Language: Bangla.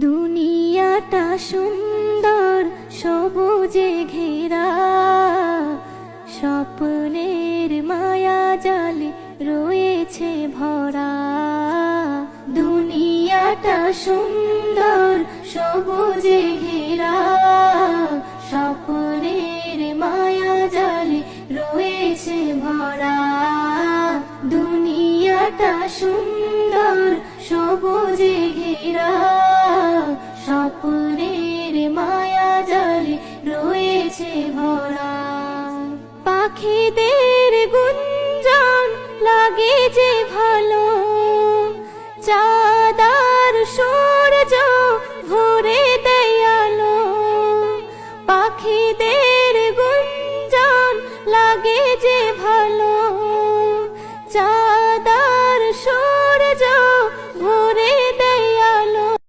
দুনিয়াটা সুন্দর সবুজে ঘেরা, স্বপ্নের মায়া জালে রয়েছে ভরা। দুনিয়াটা সুন্দর সবুজে ঘেরা, স্বপ্নের মায়া জালে রয়েছে ভরা। দুনিয়াটা সুন্দর সবুজে ঘেরা,